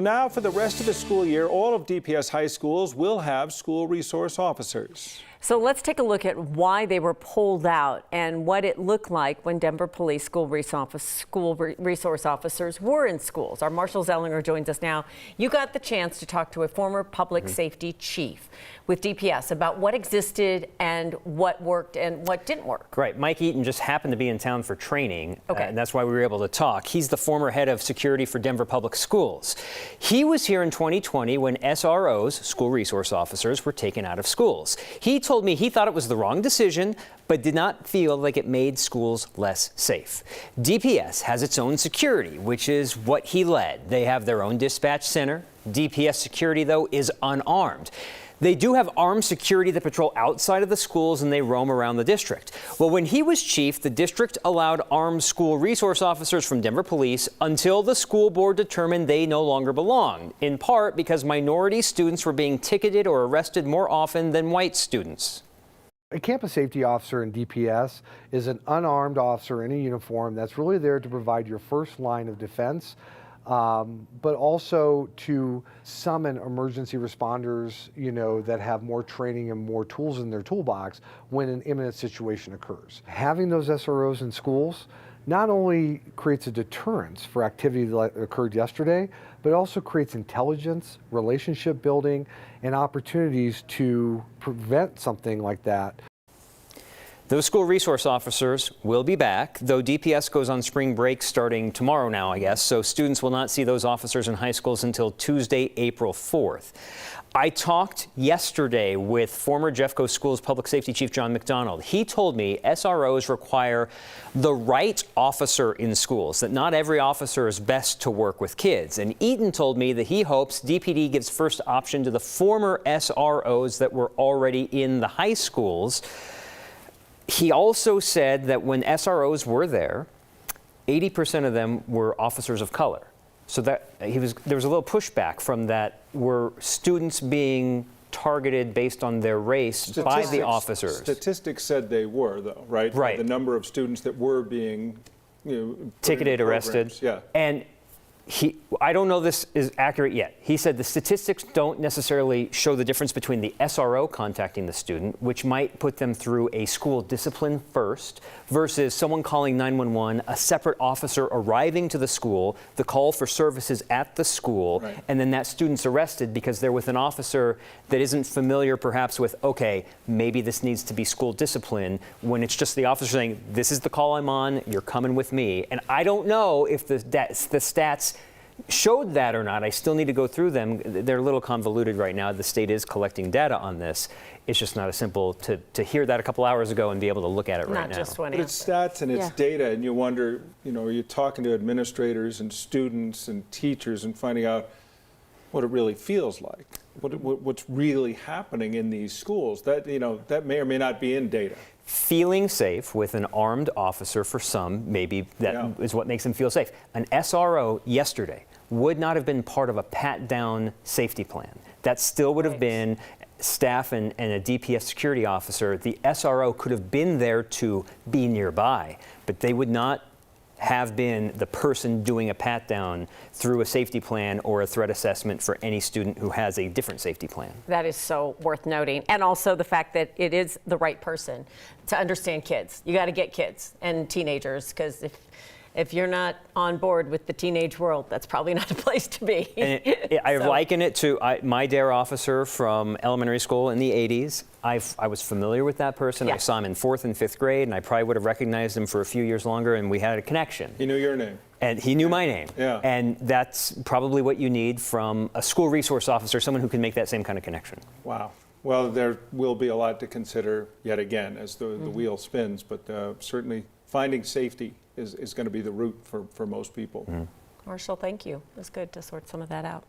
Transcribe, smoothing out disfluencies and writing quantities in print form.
Now for the rest of the school year, all of DPS high schools will have school resource officers. So let's take a look at why they were pulled out and what it looked like when Denver Police school resource officers were in schools. Our Marshall Zellinger joins us now. You got the chance to talk to a former public safety chief with DPS about what existed and what worked and what didn't work. Right. Mike Eaton just happened to be in town for training, okay. And that's why we were able to talk. He's the former head of security for Denver Public Schools. He was here in 2020 when SROs, school resource officers, were taken out of schools. He told me he thought it was the wrong decision, but did not feel like it made schools less safe. DPS has its own security, which is what he led. They have their own dispatch center. DPS security, though, is unarmed. They do have armed security that patrol outside of the schools and they roam around the district. Well, when he was chief, the district allowed armed school resource officers from Denver Police until the school board determined they no longer belonged, in part because minority students were being ticketed or arrested more often than white students. A campus safety officer in DPS is an unarmed officer in a uniform that's really there to provide your first line of defense, but also to summon emergency responders, that have more training and more tools in their toolbox when an imminent situation occurs. Having those SROs in schools not only creates a deterrence for activity that occurred yesterday, but also creates intelligence, relationship building, and opportunities to prevent something like that. Those school resource officers will be back, though DPS goes on spring break starting tomorrow now, I guess, so students will not see those officers in high schools until Tuesday, April 4th. I talked yesterday with former Jeffco Schools Public Safety Chief John McDonald. He told me SROs require the right officer in schools, that not every officer is best to work with kids. And Eaton told me that he hopes DPD gives first option to the former SROs that were already in the high schools. He also said that when SROs were there, 80% of them were officers of color. So that there was a little pushback from that. Were students being targeted based on their race by the officers? Statistics said they were, though, right? Right. The number of students that were being, ticketed, arrested. Yeah. And I don't know this is accurate yet. He said the statistics don't necessarily show the difference between the SRO contacting the student, which might put them through a school discipline first, versus someone calling 911, a separate officer arriving to the school, the call for services at the school, right. And then that student's arrested because they're with an officer that isn't familiar perhaps with, okay, maybe this needs to be school discipline, when it's just the officer saying, this is the call I'm on, you're coming with me. And I don't know if the stats showed that or not. I still need to go through them. They're a little convoluted right now. The state is collecting data on this. It's just not as simple to hear that a couple hours ago and be able to look at it right now. Not just one But it's stats and it's data, and you wonder, you're talking to administrators and students and teachers and finding out what it really feels like, what's really happening in these schools. That that may or may not be in data. Feeling safe with an armed officer for some, maybe that is what makes them feel safe. An SRO yesterday would not have been part of a pat-down safety plan. That still would have been staff and a DPS security officer. The SRO could have been there to be nearby, but they would not have been the person doing a pat-down through a safety plan or a threat assessment for any student who has a different safety plan. That is so worth noting. And also the fact that it is the right person to understand kids. You got to get kids and teenagers, because if you're not on board with the teenage world, that's probably not a place to be. And I liken it to my DARE officer from elementary school in the 80s. I was familiar with that person. Yeah. I saw him in 4th and 5th grade, and I probably would have recognized him for a few years longer, and we had a connection. He knew your name. And he knew my name. Yeah. And that's probably what you need from a school resource officer, someone who can make that same kind of connection. Wow. Well, there will be a lot to consider yet again as the wheel spins, but certainly finding safety is going to be the route for most people. Marshall, thank you. It was good to sort some of that out.